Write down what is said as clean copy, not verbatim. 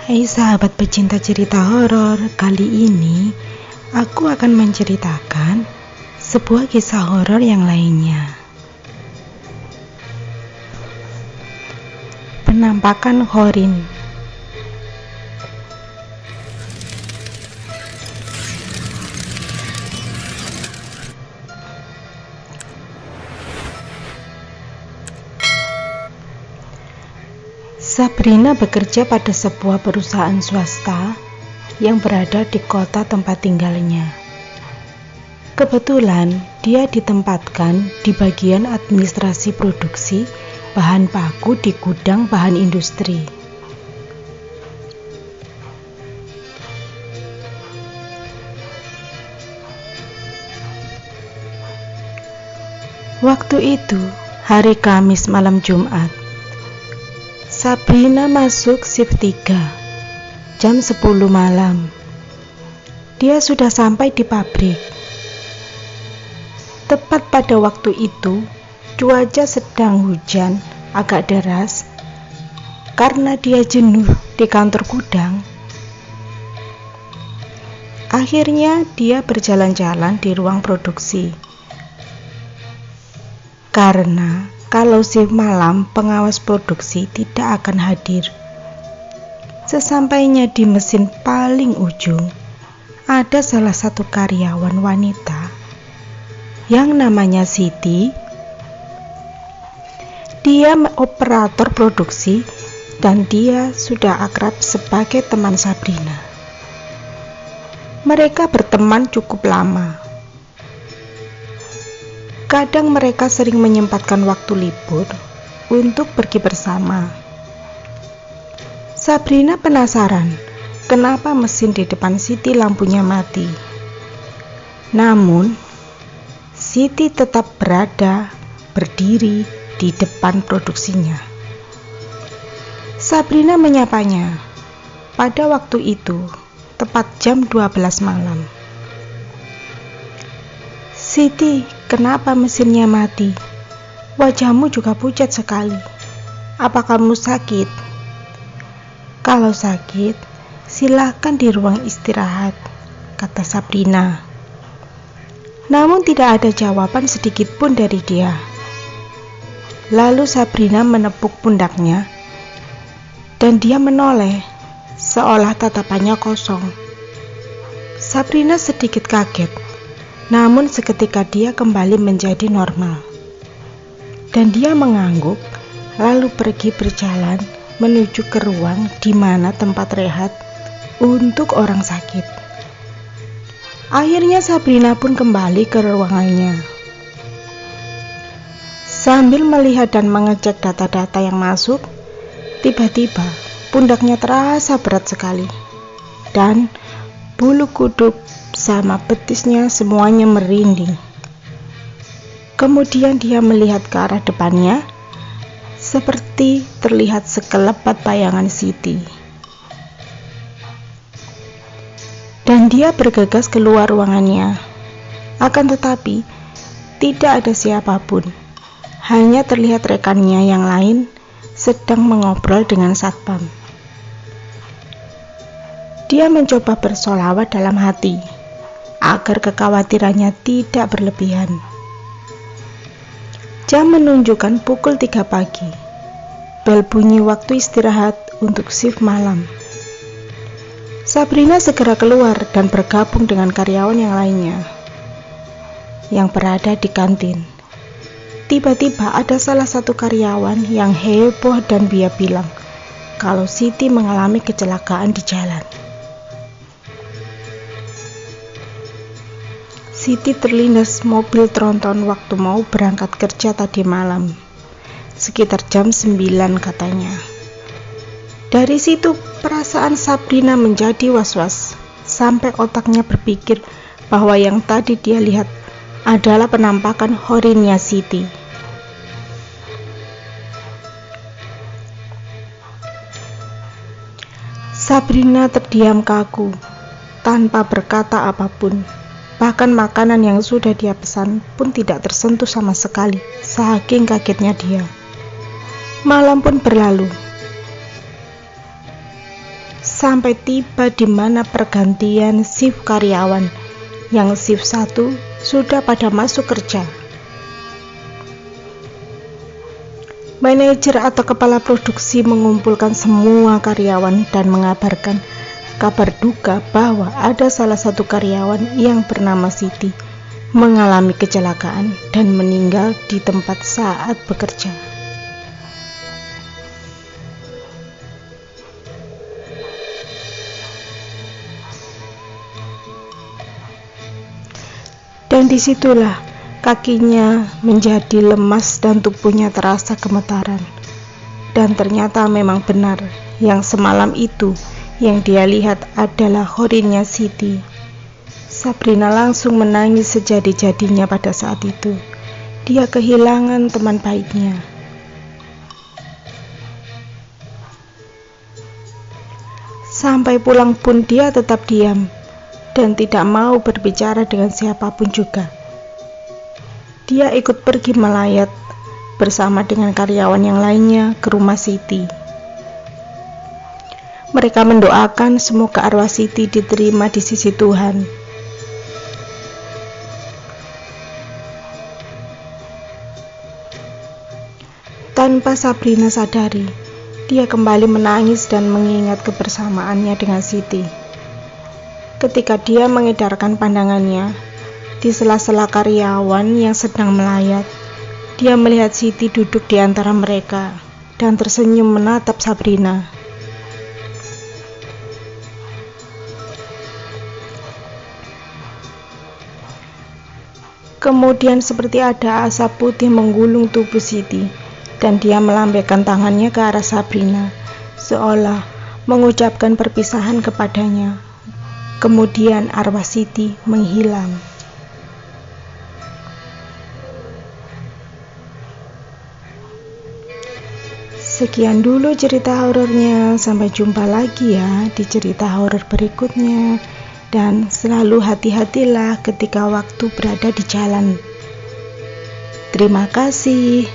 Hai sahabat pecinta cerita horor, kali ini aku akan menceritakan sebuah kisah horor yang lainnya. Penampakan Horin. Sabrina bekerja pada sebuah perusahaan swasta yang berada di kota tempat tinggalnya. Kebetulan dia ditempatkan di bagian administrasi produksi bahan baku di gudang bahan industri. Waktu itu hari Kamis malam Jumat. Sabrina masuk shift 3 jam 10 malam. Dia sudah sampai di pabrik. Tepat pada waktu itu, cuaca sedang hujan agak deras. Karena dia jenuh di kantor gudang, akhirnya dia berjalan-jalan di ruang produksi. Karena kalau shift malam, pengawas produksi tidak akan hadir. Sesampainya di mesin paling ujung, ada salah satu karyawan wanita yang namanya Siti. Dia operator produksi dan dia sudah akrab sebagai teman Sabrina. Mereka berteman cukup lama. Kadang mereka sering menyempatkan waktu libur untuk pergi bersama. Sabrina penasaran kenapa mesin di depan Siti lampunya mati. Namun, Siti tetap berdiri di depan produksinya. Sabrina menyapanya. Pada waktu itu, tepat jam 12 malam. Siti, kenapa mesinnya mati? Wajahmu juga pucat sekali. Apa kamu sakit? Kalau sakit, silakan di ruang istirahat, kata Sabrina. Namun tidak ada jawaban sedikit pun dari dia. Lalu Sabrina menepuk pundaknya dan dia menoleh, seolah tatapannya kosong. Sabrina sedikit kaget. Namun seketika dia kembali menjadi normal. Dan dia mengangguk, lalu pergi berjalan menuju ke ruang di mana tempat rehat untuk orang sakit. Akhirnya Sabrina pun kembali ke ruangannya. Sambil melihat dan mengecek data-data yang masuk, tiba-tiba pundaknya terasa berat sekali. Dan bulu kuduk sama betisnya semuanya merinding. Kemudian dia melihat ke arah depannya, seperti terlihat sekelebat bayangan Siti. Dan dia bergegas keluar ruangannya. Akan tetapi, tidak ada siapapun. Hanya terlihat rekannya yang lain sedang mengobrol dengan satpam. Dia mencoba bersolawat dalam hati agar kekhawatirannya tidak berlebihan. Jam menunjukkan pukul 3 pagi. Bel bunyi waktu istirahat untuk shift malam. Sabrina segera keluar dan bergabung dengan karyawan yang lainnya yang berada di kantin. Tiba-tiba ada salah satu karyawan yang heboh dan dia bilang kalau Siti mengalami kecelakaan di jalan. Siti terlindas mobil tronton waktu mau berangkat kerja tadi malam, sekitar jam 9 katanya. Dari situ perasaan Sabrina menjadi was-was, sampai otaknya berpikir bahwa yang tadi dia lihat adalah penampakan Horinnya Siti. Sabrina terdiam kaku, tanpa berkata apapun. Bahkan makanan yang sudah dia pesan pun tidak tersentuh sama sekali, saking kagetnya dia. Malam pun berlalu. sampai tiba di mana pergantian shift karyawan, yang shift 1 sudah pada masuk kerja. Manajer atau kepala produksi mengumpulkan semua karyawan dan mengabarkan kabar duka bahwa ada salah satu karyawan yang bernama Siti mengalami kecelakaan dan meninggal di tempat saat bekerja. Dan disitulah kakinya menjadi lemas dan tubuhnya terasa gemetaran. Dan ternyata memang benar, yang semalam itu yang dia lihat adalah horinnya Siti. Sabrina langsung menangis sejadi-jadinya pada saat itu. Dia kehilangan teman baiknya. Sampai pulang pun dia tetap diam dan tidak mau berbicara dengan siapapun juga. Dia ikut pergi melayat bersama dengan karyawan yang lainnya ke rumah Siti. Mereka mendoakan semoga arwah Siti diterima di sisi Tuhan. Tanpa Sabrina sadari, dia kembali menangis dan mengingat kebersamaannya dengan Siti. Ketika dia mengedarkan pandangannya di sela-sela karyawan yang sedang melayat, dia melihat Siti duduk di antara mereka dan tersenyum menatap Sabrina. Kemudian seperti ada asap putih menggulung tubuh Siti, dan dia melambaikan tangannya ke arah Sabrina, seolah mengucapkan perpisahan kepadanya. Kemudian arwah Siti menghilang. Sekian dulu cerita horornya, sampai jumpa lagi ya di cerita horor berikutnya. Dan selalu hati-hatilah ketika waktu berada di jalan. Terima kasih.